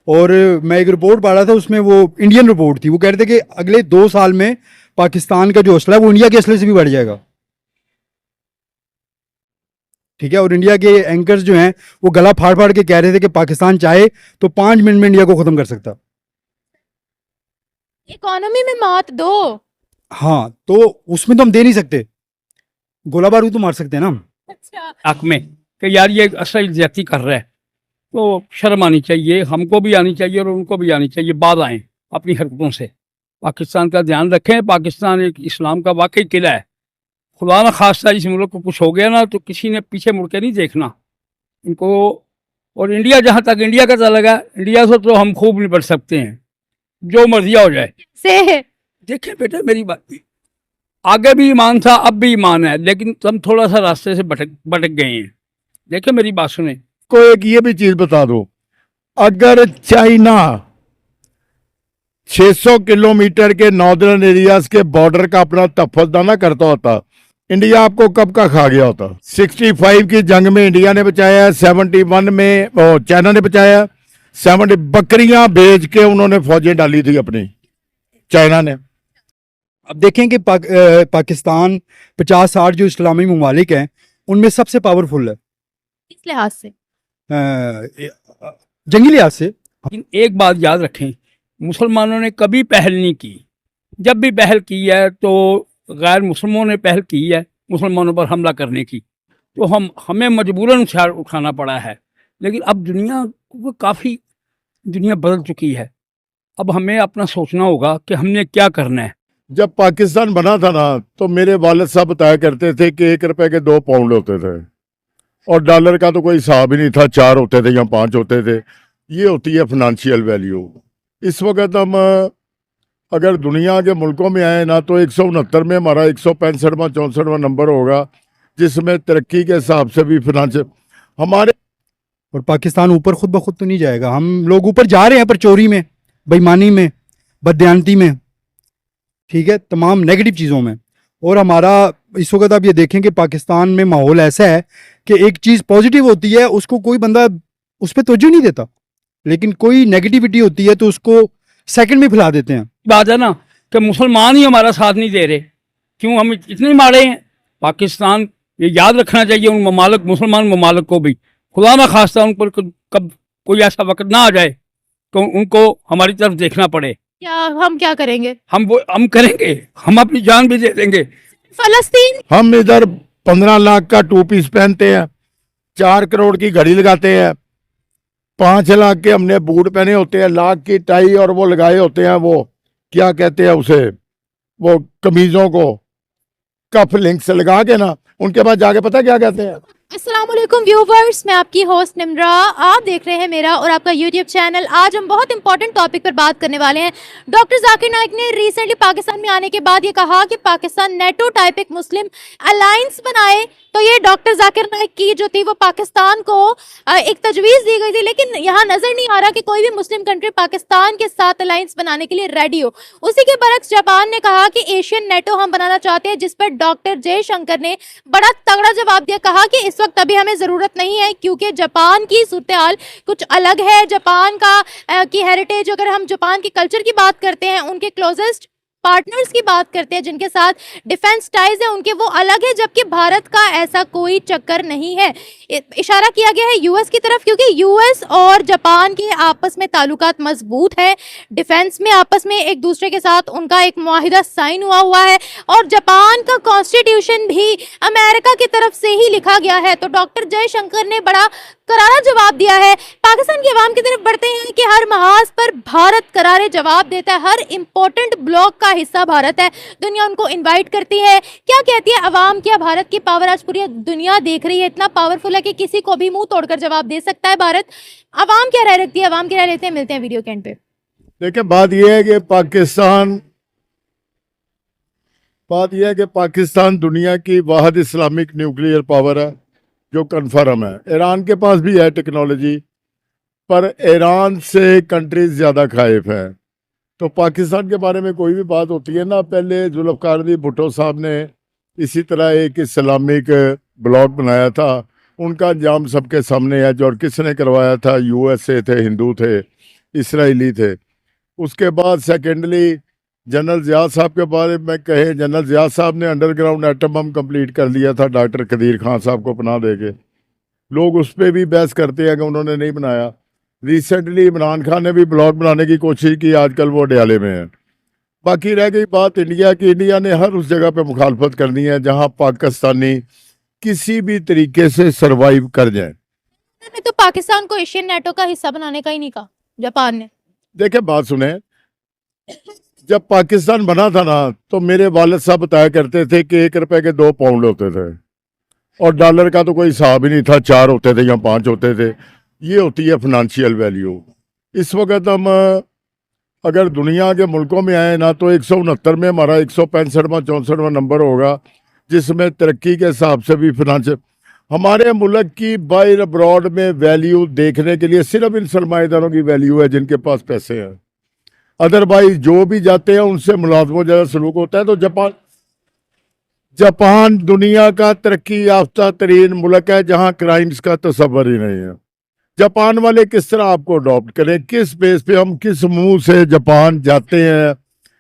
और मैं एक रिपोर्ट पढ़ रहा था, उसमें वो इंडियन रिपोर्ट थी, वो कह रहे थे कि अगले 2 साल में पाकिस्तान का जो असला है वो इंडिया के असले से भी बढ़ जाएगा। ठीक है, और इंडिया के एंकर्स जो हैं वो गला फाड़ फाड़ के कह रहे थे कि पाकिस्तान चाहे तो 5 मिनट में इंडिया को खत्म कर सकता। इकोनॉमी में मात दो। हाँ, तो उसमें तो हम दे नहीं सकते, गोला बारूद तो मार सकते हैं ना हम। अच्छा, हक में कि यार ये असल ज्यादती कर रहा है, तो शर्म आनी चाहिए, हमको भी आनी चाहिए और उनको भी आनी चाहिए, बाद आएँ अपनी हरकतों से। पाकिस्तान का ध्यान रखें, पाकिस्तान एक इस्लाम का वाकई किला है। खुदा न खास्ता इस मुल्क को कुछ हो गया ना तो किसी ने पीछे मुड़ के नहीं देखना इनको। और इंडिया, जहाँ तक इंडिया का चलेगा, इंडिया से तो हम खूब निपट सकते हैं, जो मर्जी हो जाए। से देखें बेटा, मेरी बात भी, आगे भी ईमान था, अब भी ईमान है, लेकिन हम थोड़ा सा रास्ते से भटक गए हैं। देखें मेरी बात सुने। को एक ये भी चीज बता दो, अगर चाइना 600 किलोमीटर के नॉर्दर्न एरियाज के बॉर्डर का अपना तहफ़्फ़ुज़ ना करता होता, इंडिया आपको कब का खा गया होता। 65 की जंग में इंडिया ने बचाया, 71 में चाइना ने बचाया, 70 बकरियां बेच के उन्होंने फौजें डाली थी अपनी, चाइना ने। अब देखें कि पाकिस्तान 50-60 जो इस्लामी ममालिक हैं उनमें सबसे पावरफुल है, इस लिहाज से जंगी लिहाज से। लेकिन एक बात याद रखें, मुसलमानों ने कभी पहल नहीं की। जब भी पहल की है तो गैर मुसलमानों ने पहल की है मुसलमानों पर हमला करने की, तो हमें मजबूरन उठाना पड़ा है। लेकिन अब काफ़ी दुनिया बदल चुकी है, अब हमें अपना सोचना होगा कि हमने क्या करना है। जब पाकिस्तान बना था ना, तो मेरे वालिद साहब बताया करते थे कि 1 रुपए के 2 पाउंड होते थे, और डॉलर का तो कोई हिसाब ही नहीं था, 4 होते थे या 5 होते थे। ये होती है फाइनेंशियल वैल्यू। इस वक्त हम अगर दुनिया के मुल्कों में आए ना, तो 169 में हमारा 165वां 64वां नंबर होगा, जिसमें तरक्की के हिसाब से भी फाइनेंशियल हमारे। और पाकिस्तान ऊपर खुद ब खुद तो नहीं जाएगा, हम लोग ऊपर जा रहे हैं पर चोरी में, बेईमानी में, बददियानती में, ठीक है, तमाम नेगेटिव चीज़ों में। और हमारा इस वक्त आप ये देखें कि पाकिस्तान में माहौल ऐसा है कि एक चीज़ पॉजिटिव होती है उसको कोई बंदा उस पर तवज्जो नहीं देता, लेकिन कोई नेगेटिविटी होती है तो उसको सेकंड में फैला देते हैं। बात है ना कि मुसलमान ही हमारा साथ नहीं दे रहे, क्यों हम इतने मारे हैं। पाकिस्तान, ये याद रखना चाहिए उन मुसलमान ममालिक को भी, खुदा ना खास्ता उन पर कब कोई ऐसा वक्त ना आ जाए तो उनको हमारी तरफ देखना पड़े। हम क्या करेंगे? हम करेंगे, हम अपनी जान भी दे देंगे। फलस्तीन, हम इधर 15 लाख का 2 पीस पहनते हैं, 4 करोड़ की घड़ी लगाते हैं, 5 लाख के हमने बूट पहने होते हैं, लाख की टाई और वो लगाए होते हैं, वो क्या कहते हैं उसे, वो कमीजों को कफ लिंक से लगा के ना, उनके बाद जाके पता क्या कहते हैं। अस्सलाम वालेकुम व्यूवर्स, मैं आपकी होस्ट निम्रा, आप देख रहे हैं मेरा और आपका यूट्यूब चैनल। आज हम बहुत इंपॉर्टेंट टॉपिक पर बात करने वाले हैं। डॉक्टर जाकिर नाइक ने रिसेंटली पाकिस्तान में आने के बाद ये कहा कि पाकिस्तान नेटो टाइप एक मुस्लिम अलायंस बनाए। तो ये डॉक्टर जाकिर नाइक की जो थी वो पाकिस्तान को एक तजवीज़ दी गई थी, लेकिन यहाँ नजर नहीं आ रहा कि कोई भी मुस्लिम कंट्री पाकिस्तान के साथ अलायंस बनाने के लिए रेडी हो। उसी के बरक्स जापान ने कहा कि एशियन नेटो हम बनाना चाहते हैं, जिस पर डॉक्टर जयशंकर ने बड़ा तगड़ा जवाब दिया, कहा कि इस वक्त अभी हमें जरूरत नहीं है, क्योंकि जापान की सूरत हाल कुछ अलग है। जापान का की हेरिटेज, अगर हम जापान की कल्चर की बात करते हैं, उनके क्लोजेस्ट पार्टनर्स की बात करते हैं जिनके साथ डिफेंस टाइज है उनके, वो अलग है, जबकि भारत का ऐसा कोई चक्कर नहीं है। इशारा किया गया है यूएस की तरफ, क्योंकि यूएस और जापान के आपस में ताल्लुकात मजबूत है, डिफेंस में आपस में एक दूसरे के साथ उनका एक मुआहिदा साइन हुआ है, और जापान का कॉन्स्टिट्यूशन भी अमेरिका की तरफ से ही लिखा गया है। तो डॉक्टर जयशंकर ने बड़ा करारा जवाब दिया है। पाकिस्तान की आवाम की तरफ बढ़ते हैं कि हर महाज पर भारत करारे जवाब देता है, हर इंपॉर्टेंट ब्लॉक का हिस्सा भारत है, दुनिया उनको इनवाइट करती है। क्या कहती है आवाम? क्या भारत की पावर आज पूरी दुनिया देख रही है, इतना पावरफुल है कि किसी को भी मुंह तोड़कर जवाब दे सकता है भारत। आवाम क्या राय रखती है, आवाम की राय लेते हैं, मिलते हैं वीडियो के एंड पे। देखिए, बात यह है कि पाकिस्तान दुनिया की वाहिद इस्लामिक न्यूक्लियर पावर है जो कन्फर्म है। ईरान के पास भी है टेक्नोलॉजी, पर ईरान से कंट्रीज ज़्यादा खाइफ है। तो पाकिस्तान के बारे में कोई भी बात होती है ना, पहले जुल्फ़िकार अली भुट्टो साहब ने इसी तरह एक इस्लामिक ब्लॉक बनाया था, उनका अंजाम सबके सामने है। जो और किसने करवाया था? यूएसए थे, हिंदू थे, इसराइली थे। उसके बाद सेकेंडली जनरल ज़ियाद साहब के बारे में कहे, जनरल ज़ियाद साहब ने अंडरग्राउंड एटम बम कंप्लीट कर दिया था डॉक्टर कदीर खान साहब को पनाह देके। लोग उस पर भी बहस करते हैं कि उन्होंने नहीं बनाया। रिसेंटली इमरान खान ने भी ब्लॉक बनाने की कोशिश की, आजकल वो डयाले में है। बाकी रह गई बात इंडिया की। इंडिया ने हर उस जगह पे मुखालफत करनी है जहां पाकिस्तानी किसी भी तरीके से सरवाइव कर जाए। ने तो पाकिस्तान को एशियन नेटो का हिस्सा बनाने का ही नहीं कहा जापान ने। देखे बात सुने, जब पाकिस्तान बना था ना तो मेरे वालिद साहब बताया करते थे कि 1 रुपए के 2 पाउंड होते थे और डॉलर का तो कोई हिसाब ही नहीं था, 4 होते थे या 5 होते थे। ये होती है फाइनेंशियल वैल्यू। इस वक्त हम अगर दुनिया के मुल्कों में आए ना तो 169 में हमारा 165वां 64वां नंबर होगा, जिसमें तरक्की के हिसाब से भी फाइनेंशियल हमारे मुल्क की बाहर अब्रॉड में वैल्यू देखने के लिए सिर्फ इन सरमाएदारों की वैल्यू है जिनके पास पैसे हैं। अदरवाइज जो भी जाते हैं उनसे मुलाजमों ज़्यादा सलूक होता है। तो जापान दुनिया का तरक्की याफ्ता तरीन मुल्क है जहाँ क्राइम्स का तस्वर ही नहीं है। जापान वाले किस तरह आपको अडॉप्ट करें, किस बेस पे हम किस मुंह से जापान जाते हैं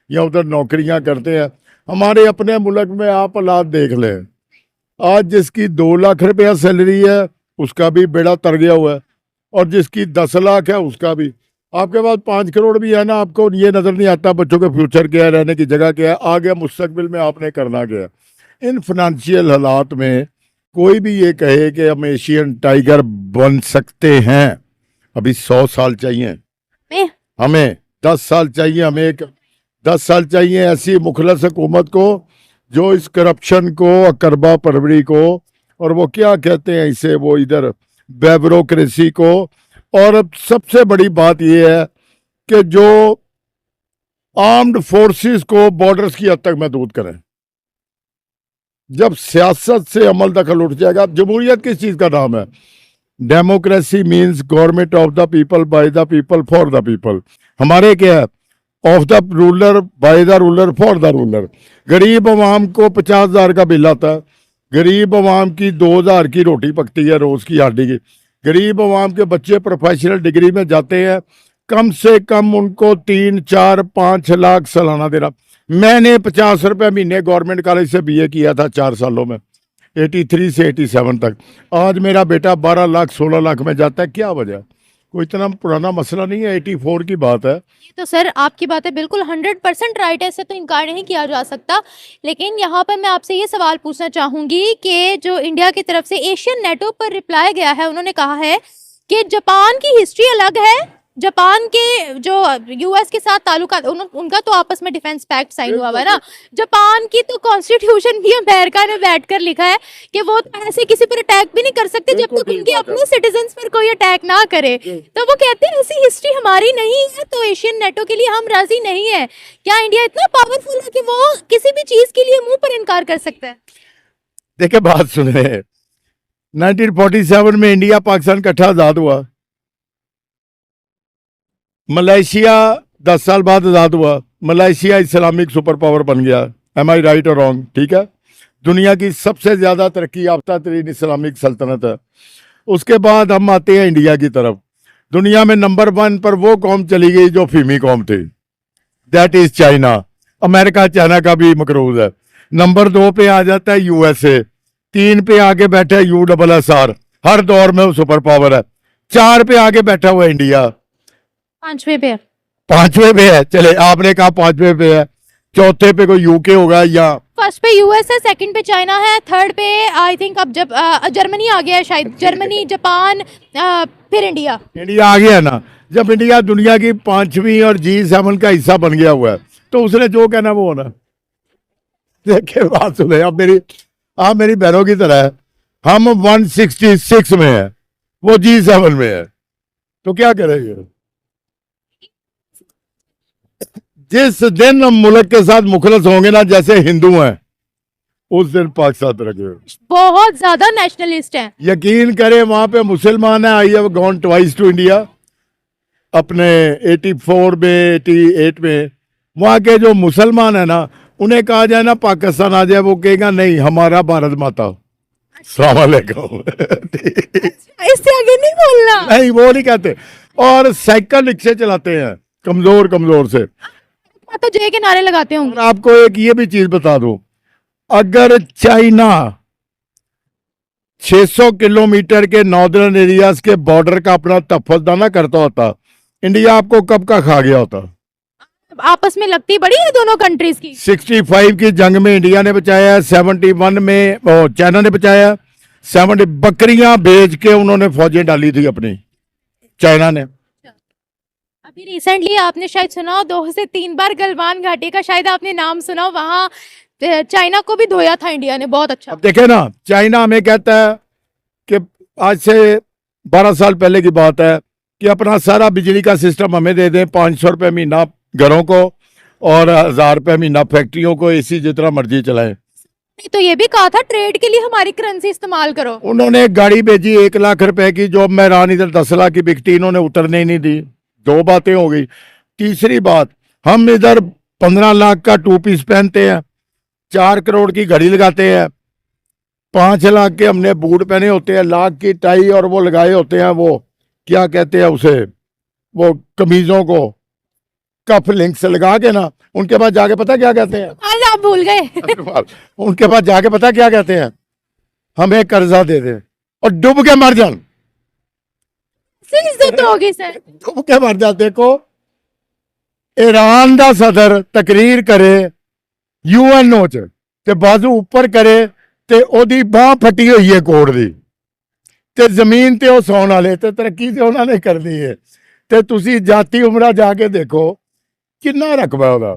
या उधर नौकरियां करते हैं। हमारे अपने मुल्क में आप हालात देख लें, आज जिसकी 2 लाख रुपया सैलरी है उसका भी बेड़ा तर गया हुआ है, और जिसकी 10 लाख है उसका भी। आपके पास 5 करोड़ भी है ना, आपको ये नज़र नहीं आता बच्चों के फ्यूचर क्या है, रहने की जगह क्या है, आगे मुस्तकबिल में आपने करना क्या है। इन फाइनेंशियल हालात में कोई भी ये कहे कि हम एशियन टाइगर बन सकते हैं, अभी 100 साल चाहिए हमें, 10 साल चाहिए हमें, 10 साल चाहिए ऐसी मुखलस हुकूमत को जो इस करप्शन को, अकरबा परवरी को, और वो क्या कहते हैं इसे, वो इधर ब्यूरोक्रेसी को। और सबसे बड़ी बात यह है कि जो आर्म्ड फोर्सेस को बॉर्डर्स की हद तक महदूद करें। जब सियासत से अमल दखल उठ जाएगा, जमहूरियत किस चीज़ का नाम है? Democracy means government of the people, by the people, for the people. हमारे क्या है? Of the ruler, by the ruler, for the ruler. गरीब अवाम को 50,000 का बिल आता है, गरीब अवाम की 2,000 की रोटी पकती है रोज़ की हांडी की। गरीब अवाम के बच्चे प्रोफेशनल डिग्री में जाते हैं, कम से कम उनको 3, 4, 5 लाख सालाना देना। मैंने 50 रुपये महीने गवर्नमेंट कॉलेज से बीए किया था 4 सालों में, 83 से 87 तक। आज मेरा बेटा 12 लाख 16 लाख में जाता है। क्या वजह? कोई इतना पुराना मसला नहीं है, 84 की बात है। ये तो सर आपकी बातें बिल्कुल 100% राइट है, इससे तो इनकार नहीं किया जा सकता। लेकिन यहाँ पर मैं आपसे ये सवाल पूछना चाहूँगी कि जो इंडिया की तरफ से एशियन नेटो पर रिप्लाई गया है, उन्होंने कहा है कि जापान की हिस्ट्री अलग है, जापान के जो यूएस के साथ ताल्लुकात, उनका तो आपस में डिफेंस पैक्ट साइन हुआ है ना। जापान की तो कॉन्स्टिट्यूशन भी अमेरिका ने बैठकर लिखा है कि वो तो ऐसे किसी पर अटैक भी नहीं कर सकते जब तक उनके अपने सिटीजन्स पर कोई अटैक ना करे। तो वो कहते हैं ऐसी हिस्ट्री हमारी नहीं है, तो एशियन नेटो के लिए हम राजी नहीं है। क्या इंडिया इतना पावरफुल है कि वो किसी भी चीज के लिए मुंह पर इनकार कर सकता है? देखिए बात सुने, 1947 में इंडिया पाकिस्तान इकट्ठा आजाद हुआ, मलेशिया 10 साल बाद आज़ाद हुआ, मलेशिया इस्लामिक सुपर पावर बन गया। एम आई राइट और रॉन्ग? ठीक है, दुनिया की सबसे ज़्यादा तरक्की याफ्ता तरीन इस्लामिक सल्तनत है। उसके बाद हम आते हैं इंडिया की तरफ। दुनिया में नंबर 1 पर वो कौम चली गई जो फीमी कौम थी, that is China. America China का भी मकरूज है। नंबर 2 पे आ जाता है यूएसए, 3 पे आगे बैठा है USSR, हर दौर में वो सुपर पावर है। 4 पे आगे बैठा हुआ इंडिया, 5वें पे, 5वें पे है। चले आपने कहा 5वें पे है, 4थे पे कोई यूके होगा या फर्स्ट पे यूएस है, सेकंड पे चाइना है, थर्ड पे आई थिंक अब जब जर्मनी आ गया है शायद, जर्मनी, जापान, फिर इंडिया आ गया ना। जब इंडिया दुनिया की 5वीं और G7 का हिस्सा बन गया हुआ है तो उसने जो कहना वो होना। देखिए बात सुने, आप मेरी बहनों की तरह है, हम 166 में है, वो G7 में है, तो क्या करेंगे? जिस दिन हम मुल्क के साथ मुखलस होंगे ना, जैसे हिंदू हैं, उस दिन पाकिस्तान तरक्की। बहुत ज्यादा नेशनलिस्ट हैं। यकीन करें वहां पे मुसलमान है। I have gone twice to India, अपने 84 में 88 में। वहां के जो मुसलमान है ना, उन्हें कहा जाए ना पाकिस्तान आ जाए, वो कहेगा नहीं हमारा भारत माता। अस्सलाम वालेकुम। इससे आगे नहीं बोलना। नहीं वो नहीं कहते। और साइकिल रिक्शे चलाते हैं कमजोर कमजोर से। तो जय के नारे लगाते और होंगे। आपको एक ये भी चीज बता दूं, अगर चाइना 600 किलोमीटर के नॉर्दर्न एरियाज के बॉर्डर का अपना तहफ़्फ़ुज़ ना करता होता, इंडिया आपको कब का खा गया होता। आपस में लगती बड़ी है दोनों कंट्रीज की। 65 की जंग में इंडिया ने बचाया, 71 में चाइना ने बचाया, 70 बकरियां बेच के उन्होंने फौजें डाली थी अपनी, चाइना ने। अभी रिसेंटली आपने शायद सुना हो 2 से 3 बार गलवान घाटी का शायद आपने नाम सुना हो, वहां चाइना को भी धोया था इंडिया ने, बहुत अच्छा। अब देखे ना, चाइना हमें कहता है कि आज से 12 साल पहले की बात है कि अपना सारा बिजली का सिस्टम हमें दे दें, 500 रुपये महीना घरों को और 1000 रुपये महीना फैक्ट्रियों को, एसी जितना मर्जी चलाएं। तो ये भी कहा था ट्रेड के लिए हमारी करेंसी इस्तेमाल करो। उन्होंने एक गाड़ी भेजी 1 लाख रुपए की, जो मैं रान इधर 10 लाख की बिकती, इन्होंने उतरने ही नहीं दी। 2 बातें हो गई। तीसरी बात, हम इधर 15 लाख का 2 पीस पहनते हैं, 4 करोड़ की घड़ी लगाते हैं, 5 लाख के हमने बूट पहने होते हैं, लाख की टाई और वो लगाए होते हैं, वो क्या कहते हैं उसे, वो कमीजों को कफ लिंक्स लगा के ना, उनके पास जाके पता क्या कहते हैं, आज आप भूल गए। उनके पास जाके पता क्या कहते हैं, हमें कर्जा दे दे और डूब के मर जान। इज्जत होगी सर। डूब के मर जा। देखो, ईरान दा सदर तकरीर करे यूएनओ च ते बाजू ऊपर करे ते ओदी बांह फटी हुई है कोड़ दी, ते जमीन ते ओ सौन वाले, ते तरक्की ते उन्होंने कर दी है। ते तुसी जाती उमरा जाके देखो किन्ना रकबा है ओदा,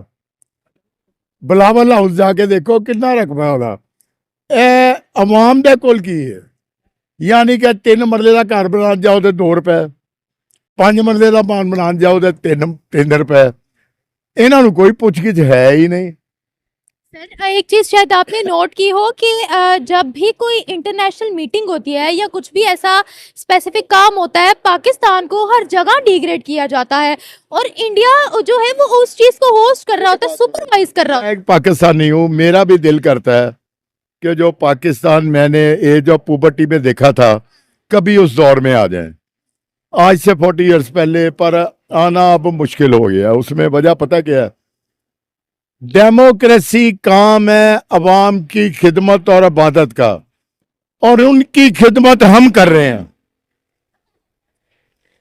बिलावल हाउस जाके देखो किन्ना रकबा है ओदा। ए अवाम दे कोल की है, यानी कि 3 मरले का घर बना जाओ तो 2 रुपए, 5 मरले का मकान बना जाओ तो 3 रुपए। इन्हों कोई पुछगिछ है ही नहीं। सर एक चीज शायद आपने नोट की हो कि जब भी कोई इंटरनेशनल मीटिंग होती है या कुछ भी ऐसा स्पेसिफिक काम होता है, पाकिस्तान को हर जगह डिग्रेड किया जाता है और इंडिया जो है वो उस चीज को होस्ट कर रहा होता है, सुपरवाइज कर रहा होता है। मैं एक पाकिस्तानी हूँ, मेरा भी दिल करता है कि जो पाकिस्तान मैंने एज ऑफ पुबर्टी में देखा था, कभी उस दौर में आ जाए। आज से 40 इयर्स पहले, पर आना अब मुश्किल हो गया। उसमें वजह पता क्या है, डेमोक्रेसी काम है अवाम की खिदमत और इबादत का, और उनकी खिदमत हम कर रहे हैं।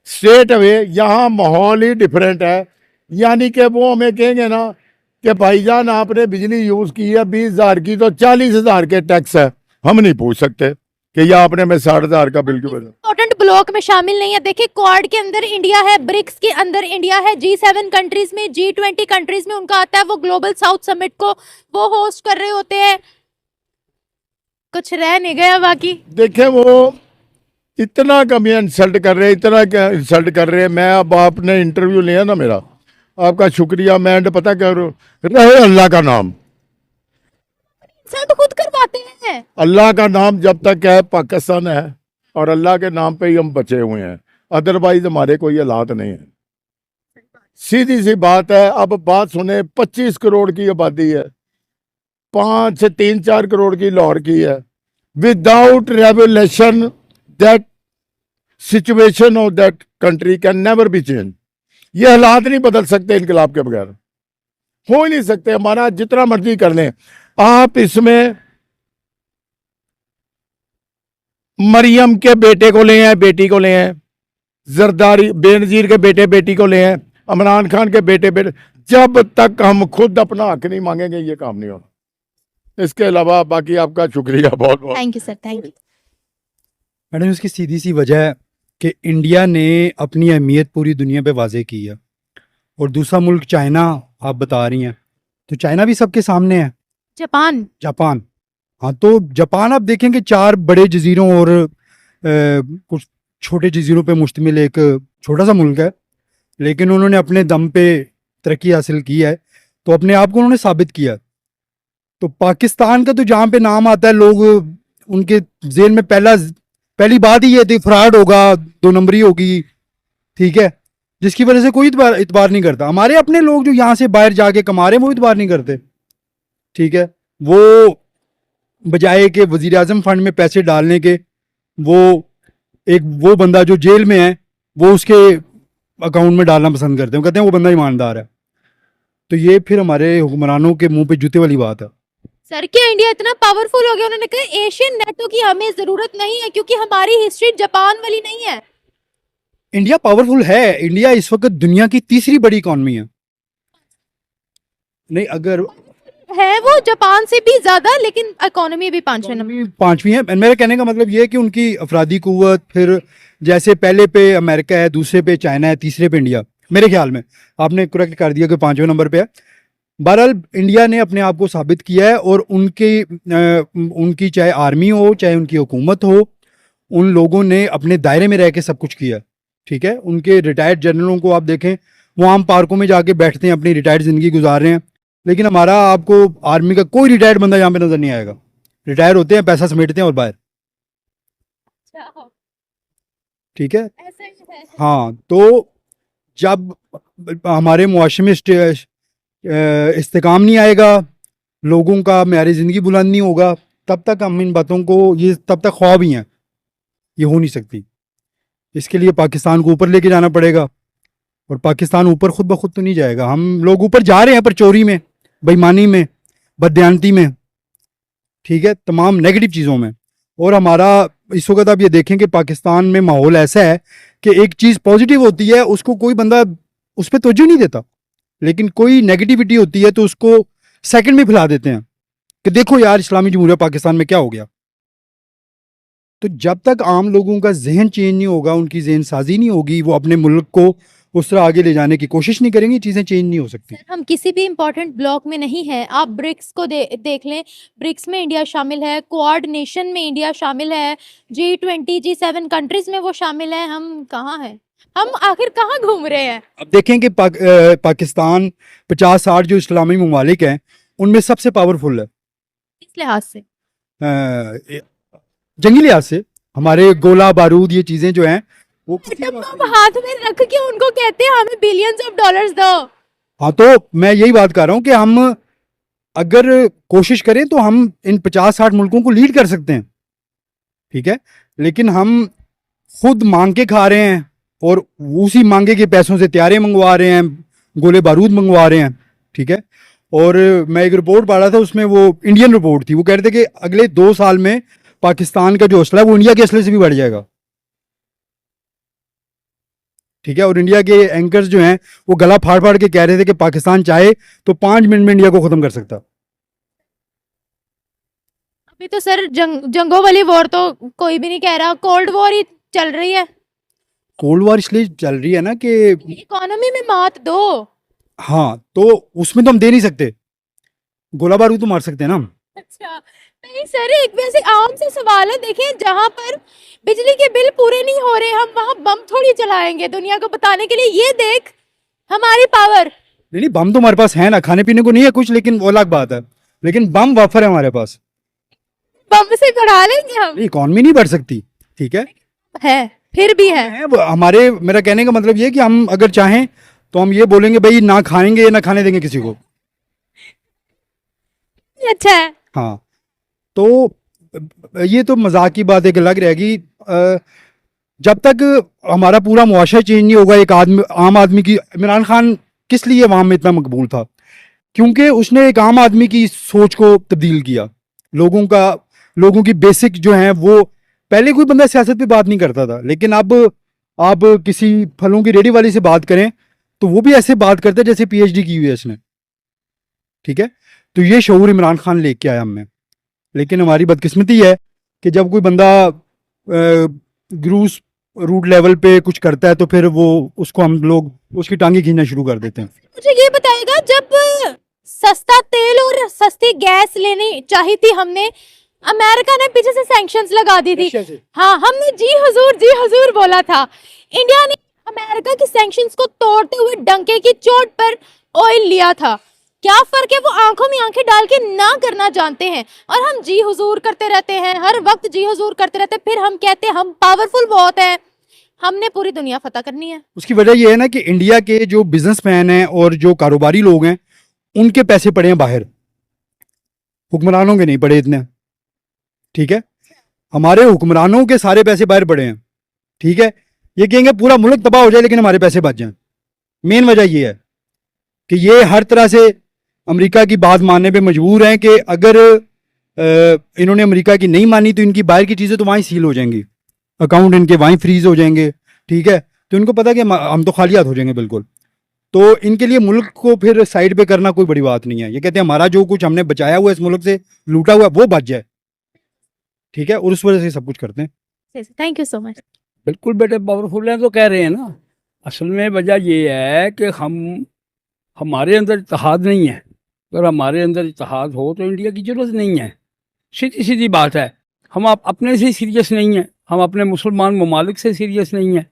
स्टेट अवे यहाँ माहौल ही डिफरेंट है, यानी कि वो हमें कहेंगे ना कि भाईजान आपने बिजली यूज की है 20,000 की, तो 40,000 के टैक्स है। हम नहीं पूछ सकते कि यह आपने मैं 60,000 का बिल क्यों बना। इम्पोर्टेंट ब्लॉक में शामिल नहीं है। देखिए क्वाड के अंदर इंडिया है, ब्रिक्स के अंदर इंडिया है, G7 कंट्रीज में, G20 कंट्रीज में उनका आता है, वो ग्लोबल साउथ समिट को वो होस्ट कर रहे होते हैं। कुछ रह नहीं गया बाकी। देखें, वो इतना कम इंसल्ट कर रहे हैं, इतना क्या इंसल्ट कर रहे हैं। मैं अब आपने इंटरव्यू लिया ना मेरा, आपका शुक्रिया। मैं पता क्या रहे अल्लाह का नाम, सर तो खुद करवाते हैं। अल्लाह का नाम जब तक है पाकिस्तान है, और अल्लाह के नाम पे ही हम बचे हुए हैं, अदरवाइज हमारे कोई हालात नहीं है। सीधी सी बात है। अब बात सुने, 25 करोड़ की आबादी है, 5 से 3-4 करोड़ की लाहौर की है। Without revolution that situation of that country can never be change. ये हालात नहीं बदल सकते इनकलाब के बगैर, हो ही नहीं सकते। हमारा जितना मर्जी कर लें आप, इसमें मरियम के बेटे को ले आए, बेटी को ले आए, जरदारी बेनजीर के बेटे बेटी को ले आए, इमरान खान के बेटे बेटे। जब तक हम खुद अपना हक नहीं मांगेंगे ये काम नहीं होना। इसके अलावा बाकी आपका शुक्रिया बहुत बहुत। Thank you sir, thank you. Madam, इसकी सीधी सी वजह है कि इंडिया ने अपनी अहमियत पूरी दुनिया पे वाजे की है, और दूसरा मुल्क चाइना आप बता रही हैं, तो चाइना भी सबके सामने है। जापान, हाँ, तो जापान आप देखें कि 4 बड़े जजीरों और कुछ छोटे जजीरों पे मुश्तमिल एक छोटा सा मुल्क है, लेकिन उन्होंने अपने दम पे तरक्की हासिल की है, तो अपने आप को उन्होंने साबित किया। तो पाकिस्तान का तो जहाँ पे नाम आता है, लोग उनके जेल में पहली बात ही ये थी फ्रॉड होगा, 2 नंबरी होगी, ठीक है, जिसकी वजह से कोई इतबार नहीं करता। हमारे अपने लोग जो यहाँ से बाहर जाके कमा रहे हैं वो इतबार नहीं करते, ठीक है। वो बजाय के वजीर आजम फंड में पैसे डालने के, वो बंदा जो जेल में है वो उसके अकाउंट में डालना पसंद करते हैं, वो कहते हैं वो बंदा ईमानदार है। तो ये फिर हमारे हुक्मरानों के मुंह पे जूते वाली बात है। सर क्या इंडिया इतना पावरफुल हो गया, उन्होंने कहा एशियन नेटो की हमें जरूरत नहीं है क्योंकि हमारी हिस्ट्री जापान वाली नहीं है। इंडिया पावरफुल है, इंडिया इस वक्त दुनिया की तीसरी बड़ी इकॉनमी है। नहीं, अगर है वो जापान से भी ज्यादा, लेकिन इकोनॉमी भी 5वें नंबर। पांचवी है। मेरा कहने का मतलब ये है कि उनकी अफरादी कुव्वत, फिर जैसे पहले पे अमेरिका है, दूसरे पे चाइना है, तीसरे पे इंडिया, मेरे ख्याल में आपने करेक्ट कर दिया कि 5वें नंबर पे है। बहरहाल इंडिया ने अपने आप को साबित किया है, और उनकी चाहे आर्मी हो, चाहे उनकी हुकूमत हो, उन लोगों ने अपने दायरे में रह के सब कुछ किया। ठीक है, उनके रिटायर्ड जनरलों को आप देखें, वो आम पार्कों में जाके बैठते हैं, अपनी रिटायर्ड ज़िंदगी गुजार रहे हैं। लेकिन हमारा आपको आर्मी का कोई रिटायर्ड बंदा यहाँ पे नजर नहीं आएगा। रिटायर होते हैं, पैसा समेटते हैं और बाहर। ठीक है, ऐसा ही है। हाँ। तो जब हमारे मुआशरे में इस्तेकाम नहीं आएगा, लोगों का मेयार ज़िंदगी बुलंद नहीं होगा, तब तक हम इन बातों को, ये तब तक ख्वाब ही हैं, ये हो नहीं सकती। इसके लिए पाकिस्तान को ऊपर लेके जाना पड़ेगा, और पाकिस्तान ऊपर खुद ब खुद तो नहीं जाएगा। हम लोग ऊपर जा रहे हैं, पर चोरी में, बेईमानी में, बददियानती में, ठीक है, तमाम नेगेटिव चीज़ों में। और हमारा इस वक्त आप ये देखें कि पाकिस्तान में माहौल ऐसा है कि एक चीज़ पॉजिटिव होती है, उसको कोई बंदा उस पर तवज्जो नहीं देता, लेकिन कोई नेगेटिविटी होती है तो उसको सेकंड में फैला देते हैं कि देखो यार इस्लामी जमहूरिया पाकिस्तान में क्या हो गया। तो जब तक आम लोगों का जहन चेंज नहीं होगा, उनकी जहन साजी नहीं होगी, वो अपने मुल्क को उस तरह आगे ले जाने की कोशिश नहीं करेंगे, चीज़ें चेंज नहीं हो सकती। सर हम किसी भी इम्पोर्टेंट ब्लॉक में नहीं है। आप ब्रिक्स को देख लें, ब्रिक्स में इंडिया शामिल है, क्वाड नेशन में इंडिया शामिल है, G20 G7 कंट्रीज में वो शामिल है। हम कहाँ हैं? हम आखिर कहाँ घूम रहे हैं? अब देखें कि पाकिस्तान 50-60 जो इस्लामी ममालिक हैं, उनमें सबसे पावरफुल है। इस लिहाज से जंगी लिहाज से हमारे गोला बारूद, ये चीज़ें जो हैं वो टप्पा हाथ में रख के उनको कहते हैं हमें बिलियंस ऑफ डॉलर्स दो। हाँ, तो मैं यही बात कर रहा हूँ कि हम अगर कोशिश करें तो हम इन 50-60 मुल्कों को लीड कर सकते हैं। ठीक है, लेकिन हम खुद मांग के खा रहे हैं, और उसी मांगे के पैसों से तैयारे मंगवा रहे हैं, गोले बारूद मंगवा रहे हैं। ठीक है, और मैं एक रिपोर्ट पढ़ रहा था, उसमें वो इंडियन रिपोर्ट थी, वो कह रहे थे कि अगले 2 साल में पाकिस्तान का जो असला है वो इंडिया के असले से भी बढ़ जाएगा। ठीक है, और इंडिया के एंकर्स जो हैं वो गला फाड़ फाड़ के कह रहे थे कि पाकिस्तान चाहे तो 5 मिनट में इंडिया को खत्म कर सकता। अभी तो सर जंगों वाली वॉर तो कोई भी नहीं कह रहा, कोल्ड वॉर ही चल रही है। कोल्ड वॉर इसलिए चल रही है ना कि इकोनॉमी में मात दो। हाँ, तो उसमें तो हम दे नहीं सकते, गोला बारूद तो मार सकते हैं ना हम। अच्छा नहीं सर, एक वैसे आम से सवाल है, देखिए जहाँ पर बिजली के बिल पूरे नहीं हो रहे, हम वहाँ बम थोड़ी चलाएंगे दुनिया को बताने के लिए, ये देख हमारी पावर। नहीं, बम तो हमारे पास है ना, खाने पीने को नहीं है कुछ, लेकिन वो अलग बात है, लेकिन बम वाफर है हमारे पास। बम से बढ़ा लेंगे हम, इकॉनमी नहीं बढ़ सकती। ठीक है, फिर भी है। हमारे, मेरा कहने का मतलब ये है कि हम अगर चाहें तो हम ये बोलेंगे भाई ना खाएंगे ना खाने देंगे किसी को। अच्छा है। हाँ, तो ये तो मजाक की बात एक अलग रहेगी। जब तक हमारा पूरा मुआशरा चेंज नहीं होगा, एक आम आदमी की, इमरान खान किस लिए वहाँ में इतना मकबूल था? क्योंकि उसने एक आम आदमी की सोच को तब्दील किया। लोगों की बेसिक जो हैं वो, पहले कोई बंदा सियासत पे बात नहीं करता था, लेकिन अब आप किसी फलों की रेडी वाली से बात करें तो वो भी ऐसे बात करते हैं जैसे PhD की हुई है इसने। ठीक है, तो ये शऊर इमरान खान लेके आया हमें। लेकिन हमारी बदकिस्मती है कि जब कोई बंदा ग्रूस रूट लेवल पे कुछ करता है तो फिर वो उसको हम लोग उसकी टांगे खींचना शुरू कर देते हैं। मुझे ये बताएगा, जब सस्ता तेल और सस्ती गैस लेनी चाहिए थी हमने, अमेरिका ने पीछे से सैंक्शंस लगा दी थी। हाँ, हमने जी हुजूर बोला था। इंडिया ने अमेरिका की सैंक्शंस को तोड़ते हुए डंके की चोट पर ऑयल लिया था। क्या फर्क है, वो आंखों में आंखें डाल के ना करना जानते हैं, और हम जी हुजूर करते रहते हैं, हर वक्त जी हुजूर करते रहते हैं, फिर हम कहते हैं हम पावरफुल बहुत हैं, हमने पूरी दुनिया फतह करनी है। उसकी वजह यह है ना कि इंडिया के जो बिजनेसमैन हैं और जो कारोबारी लोग हैं, उनके पैसे पड़े हैं बाहर, हुक्मरानों के नहीं पड़े इतने। ठीक है, हमारे हुक्मरानों के सारे पैसे बाहर पड़े हैं। ठीक है, ये कहेंगे पूरा मुल्क तबाह हो जाए लेकिन हमारे पैसे बच जाएं। मेन वजह ये है कि ये हर तरह से अमेरिका की बात मानने पे मजबूर हैं कि अगर इन्होंने अमेरिका की नहीं मानी तो इनकी बाहर की चीज़ें तो वहीं सील हो जाएंगी, अकाउंट इनके वहीं फ्रीज हो जाएंगे, ठीक है। तो इनको पता है कि हम तो खाली हाथ हो जाएंगे बिल्कुल। तो इनके लिए मुल्क को फिर साइड पे करना कोई बड़ी बात नहीं है। ये कहते हैं हमारा जो कुछ हमने बचाया हुआ है इस मुल्क से, लूटा हुआ है, वो बच जाए, ठीक है, और उस वजह से सब कुछ करते हैं। Thank you so much. बिल्कुल बेटे पावरफुल हैं तो कह रहे हैं ना। असल में वजह ये है कि हमारे अंदर इत्तेहाद नहीं है। अगर हमारे अंदर इत्तेहाद हो तो इंडिया की ज़रूरत नहीं है। सीधी सीधी बात है। हम अपने से सीरियस नहीं हैं, हम अपने मुसलमान ममालिक से सीरियस नहीं हैं।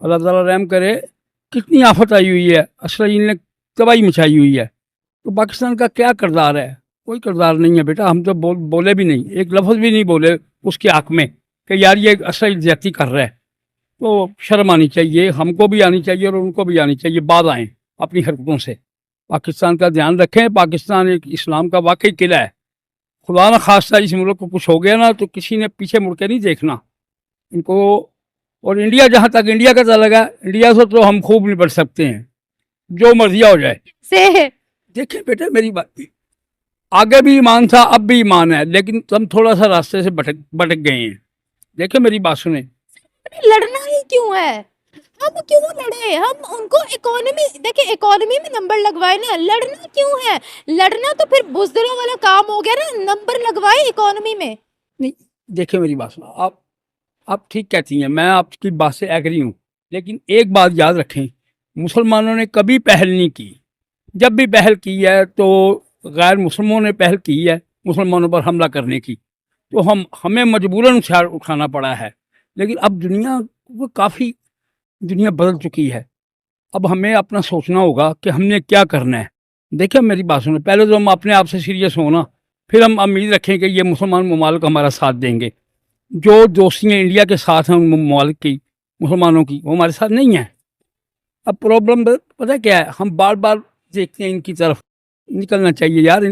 अल्लाह ताला रहम करे, कितनी आफत आई हुई है, इसराइल ने तबाही मचाई हुई है। तो पाकिस्तान का क्या किरदार है? कोई किरदार नहीं है बेटा। हम तो बोले भी नहीं, एक लफ्ज़ भी नहीं बोले उसके हक़ में कि यार ये इसराइल ज़्यादती कर रहा है। तो शर्म आनी चाहिए, हमको भी आनी चाहिए और उनको भी आनी चाहिए। बाज आएँ अपनी हरकतों से। पाकिस्तान का ध्यान रखें। पाकिस्तान एक इस्लाम का वाकई किला है। खुदा न खास्ता इस मुल्क को कुछ हो गया ना तो किसी ने पीछे मुड़ के नहीं देखना इनको। और इंडिया, जहाँ तक इंडिया का ताल्लुक है, इंडिया से तो हम खूब निपट सकते हैं, जो मर्जी हो जाए। से देखिए बेटे मेरी बात, आगे भी ईमान था, अब भी ईमान है, लेकिन हम थोड़ा सा रास्ते से भटक गए हैं। देखिए मेरी बात सुने। लड़ना ही क्यों है? हम क्यों लड़े? हम उनको इकोनॉमी, देखिए इकोनॉमी में नंबर लगवाए ना, लड़ना क्यों है? लड़ना तो फिर बुजदिलों वाला काम हो गया ना, नंबर लगवाए इकोनॉमी में। नहीं, देखिए मेरी बात सुनो। आप ठीक कहती हैं, मैं आपकी बात से एग्री हूँ, लेकिन एक बात याद रखें, मुसलमानों ने कभी पहल नहीं की। जब भी पहल की है तो गैर मुसलमानों ने पहल की है मुसलमानों पर हमला करने की। तो हमें मजबूरन उठाना पड़ा है। लेकिन अब काफ़ी दुनिया बदल चुकी है। अब हमें अपना सोचना होगा कि हमने क्या करना है। देखिए मेरी बात सुनो, पहले तो हम अपने आप से सीरियस होना, फिर हम उम्मीद रखें कि ये मुसलमान ममालिक हमारा साथ देंगे। जो दोस्तियाँ इंडिया के साथ हैं उन ममालिक की, मुसलमानों की, वो हमारे साथ नहीं है। अब प्रॉब्लम पता है क्या है? हम बार बार देखते हैं इनकी तरफ। निकलना चाहिए यार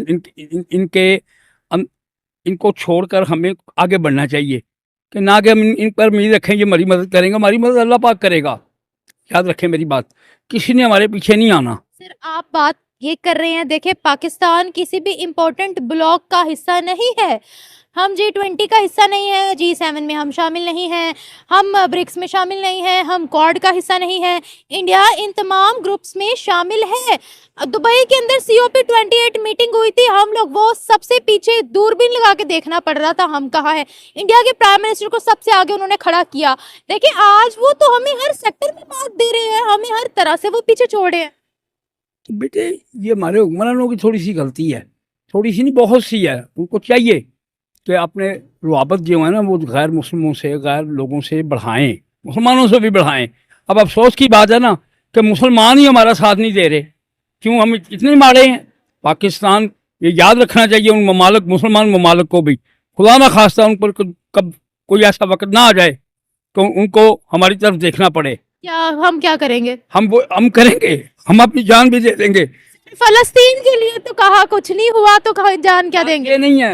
इनको छोड़कर हमें आगे बढ़ना चाहिए कि ना कि हम इन पर उम्मीद रखें ये हमारी मदद करेंगे। हमारी मदद अल्लाह पाक करेगा। याद रखें मेरी बात, किसी ने हमारे पीछे नहीं आना। सर आप बात ये कर रहे हैं, देखिए पाकिस्तान किसी भी इम्पोर्टेंट ब्लॉक का हिस्सा नहीं है। हम G20 का हिस्सा नहीं है, G7 में हम शामिल नहीं हैं, हम ब्रिक्स में शामिल नहीं हैं, हम क्वाड का हिस्सा नहीं है। इंडिया इन तमाम ग्रुप्स में शामिल है। दुबई के अंदर COP28 मीटिंग हुई थी, हम लोग वो सबसे पीछे दूरबीन लगा के देखना पड़ रहा था हम कहाँ हैं। इंडिया के प्राइम मिनिस्टर को सबसे आगे उन्होंने खड़ा किया। देखिए आज वो तो हमें हर सेक्टर में बात दे रहे हैं, हमें हर तरह से वो पीछे छोड़े हैं। तो बेटे ये हमारे हुक्मरानों की थोड़ी सी गलती है, थोड़ी सी नहीं बहुत सी है। उनको चाहिए कि अपने रुआबत जो है ना वो गैर मुस्लिमों से, गैर लोगों से बढ़ाएं, मुसलमानों से भी बढ़ाएं। अब अफसोस की बात है ना कि मुसलमान ही हमारा साथ नहीं दे रहे। क्यों हम इतने मारे हैं? पाकिस्तान ये याद रखना चाहिए उन ममालिक, मुसलमान ममालिक को भी, खुदा ना खास्ता उन पर कब कोई ऐसा वक्त ना आ जाए तो उनको हमारी तरफ देखना पड़े। हम क्या करेंगे? हम करेंगे, हम अपनी जान भी दे देंगे। फलस्तीन के लिए तो कहा, कुछ नहीं हुआ तो जान क्या देंगे? ये नहीं है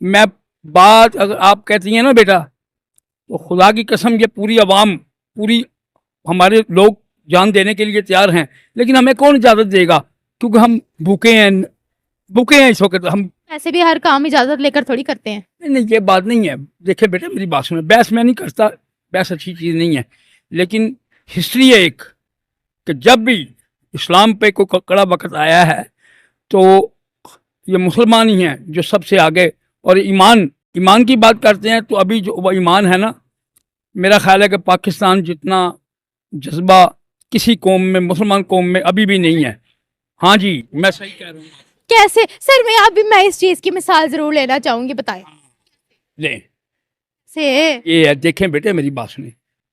मैं बात, अगर आप कहती हैं ना बेटा, तो खुदा की कसम ये पूरी आवाम, पूरी हमारे लोग जान देने के लिए तैयार हैं, लेकिन हमें कौन इजाज़त देगा? क्योंकि हम भूखे हैं इस वक्त। हम ऐसे भी हर काम इजाजत लेकर थोड़ी करते हैं। नहीं, ये बात नहीं है। देखिए बेटा मेरी बात सुनो, बहस मैं नहीं करता, बहस अच्छी चीज़ नहीं है, लेकिन हिस्ट्री है एक कि जब भी इस्लाम पे कोई कड़ा वक्त आया है तो ये मुसलमान ही हैं जो सबसे आगे। और ईमान की बात करते हैं तो अभी जो वो ईमान है ना, मेरा ख्याल है कि पाकिस्तान जितना जज्बा किसी कौम में, मुसलमान कौम में अभी भी नहीं है। हाँ जी, मैं सही कह रहा हूँ। कैसे सर? मैं इस चीज की मिसाल जरूर लेना चाहूंगी, बताएं। ले से ये है, देखें बेटे मेरी बात सुने,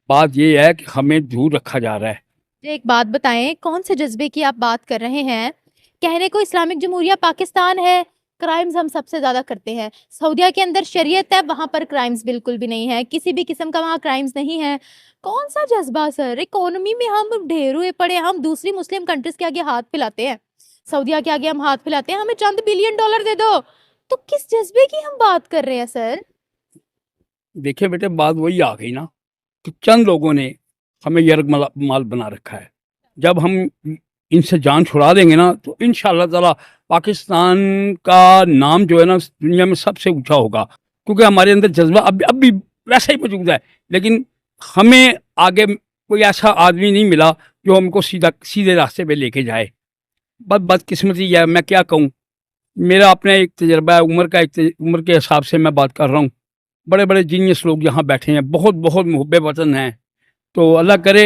बात ये है कि हमें दूर रखा जा रहा है। एक बात बताएं, कौन से जज्बे की आप बात कर रहे हैं? कहने को इस्लामिक जमहूरिया पाकिस्तान है, क्राइम्स हम सबसे ज्यादा करते हैं। सऊदीया के अंदर शरीयत है, वहां पर क्राइम्स बिल्कुल भी नहीं है, किसी भी किस्म का वहाँ क्राइम्स नहीं है। कौन सा जज्बा सर? इकोनॉमी में हम ढेर हुए पड़े, हम दूसरी मुस्लिम कंट्रीज के आगे हाथ फैलाते हैं, सऊदीया के आगे हम हाथ फैलाते हैं, हमें चंद बिलियन डॉलर दे दो। तो किस जज्बे की हम बात कर रहे हैं सर? देखिए बेटे बात वही आ गई ना कि चंद लोगों ने हमें यरगमाल बना रखा है। जब हम इनसे जान छुड़ा देंगे ना तो इंशाअल्लाह ताला पाकिस्तान का नाम जो है ना दुनिया में सबसे ऊंचा होगा, क्योंकि हमारे अंदर जज्बा अब भी वैसा ही मौजूद है। लेकिन हमें आगे कोई ऐसा आदमी नहीं मिला जो हमको सीधे रास्ते पे लेके जाए। बदकिस्मती है, मैं क्या कहूँ। मेरा अपना एक तजर्बा है, उम्र के हिसाब से मैं बात कर रहा हूँ। बड़े बड़े जीनियस लोग यहाँ बैठे हैं, बहुत बहुत मुहब्बे वतन हैं। तो अल्लाह करे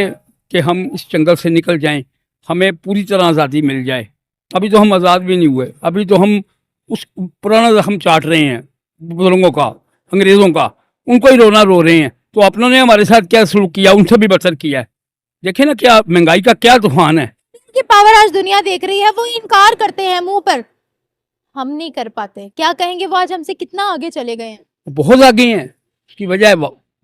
कि हम इस जंगल से निकल जाएं, हमें पूरी तरह आज़ादी मिल जाए। अभी तो हम आज़ाद भी नहीं हुए, अभी तो हम उस पुराना जख्म चाट रहे हैं बुजुर्गों का, अंग्रेज़ों का। उनको ही रोना रो रहे हैं। तो अपनों ने हमारे साथ क्या सलूक किया, उनसे भी बदतर किया है। देखें ना क्या महंगाई का क्या तूफान है। की पावर आज दुनिया देख रही है, वो इनकार करते हैं मुंह पर, हम नहीं कर पाते। क्या कहेंगे, वो आज हमसे कितना आगे चले गए हैं? बहुत आगे हैं। उसकी वजह है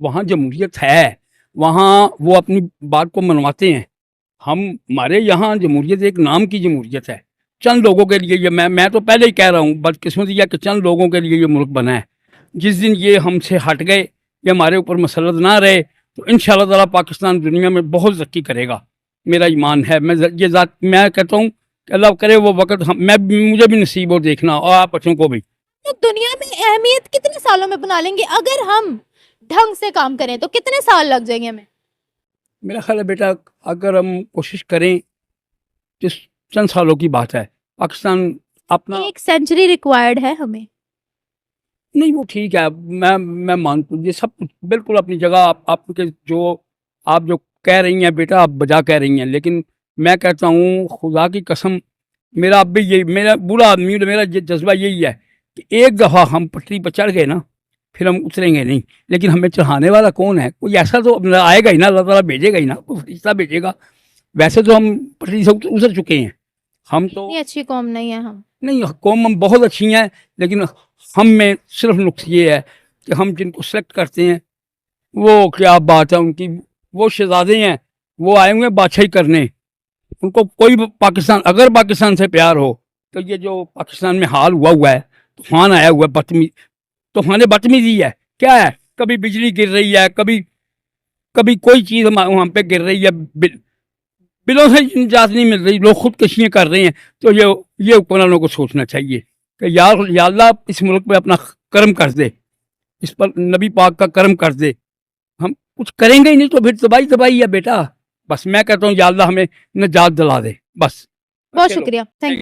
वहाँ जमहूरियत है, वहाँ वो अपनी बात को मनवाते हैं। हमारे यहाँ जमहूरियत एक नाम की जमहूरियत है, चंद लोगों के लिए। ये मैं तो पहले ही कह रहा हूँ, बदकिस्मती है कि चंद लोगों के लिए ये मुल्क बना है। जिस दिन ये हमसे हट गए, ये हमारे ऊपर मसलत ना रहे, तो इंशाअल्लाह ताला पाकिस्तान दुनिया में बहुत तरक्की करेगा। मेरा ईमान है। मैं कहता हूँ कि अल्लाह करे वो वक्त मुझे भी नसीब हो देखना, और आप बच्चों को भी। तो दुनिया में अहमियत कितने सालों में बना लेंगे? अगर हम ढंग से काम करें तो कितने साल लग जाएंगे हमें? मेरा ख्याल है बेटा, अगर हम कोशिश करें तो चंद सालों की बात है। पाकिस्तान अपना 1 सेंचुरी रिक्वायर्ड है हमें। नहीं, वो ठीक है, मैं मानता हूँ ये सब कुछ बिल्कुल अपनी जगह। आपके आप जो कह रही हैं बेटा, आप बजा कह रही हैं। लेकिन मैं कहता हूँ खुदा की कसम, मेरा अब भी यही, मेरा बुरा आदमी, मेरा जज्बा यही है कि एक दफ़ा हम पटरी पर चढ़ गए ना, फिर हम उतरेंगे नहीं। लेकिन हमें चढ़ाने वाला कौन है? कोई ऐसा तो आएगा ही ना, अल्लाह ताला भेजेगा ही ना, कोई फरिश्ता भेजेगा। वैसे तो हम पटरी से उतर चुके हैं। हम तो इतनी अच्छी कौम नहीं है हम। नहीं, कौम हम बहुत अच्छी हैं, लेकिन हम में सिर्फ नुक्स ये है कि हम जिनको सेलेक्ट करते हैं वो क्या बात है उनकी, वो शहजादे हैं, वो आए हुए हैं बादशाही करने। उनको कोई पाकिस्तान, अगर पाकिस्तान से प्यार हो तो ये जो पाकिस्तान में हाल हुआ है, तूफान आया हुआ है, तूफान बदतमीजी है। क्या है, कभी बिजली गिर रही है, कभी कोई चीज़ हम पे गिर रही है, बिलों से निजात नहीं मिल रही, लोग खुदकशियाँ कर रहे हैं। तो ये हुक्मरानों को सोचना चाहिए कि या अल्लाह इस मुल्क पे अपना करम कर दे, इस पर नबी पाक का करम कर दे। हम कुछ करेंगे ही नहीं तो फिर तबाही है बेटा। बस मैं कहता हूँ या अल्लाह हमें निजात दिला दे, बस। बहुत शुक्रिया, थैंक यू।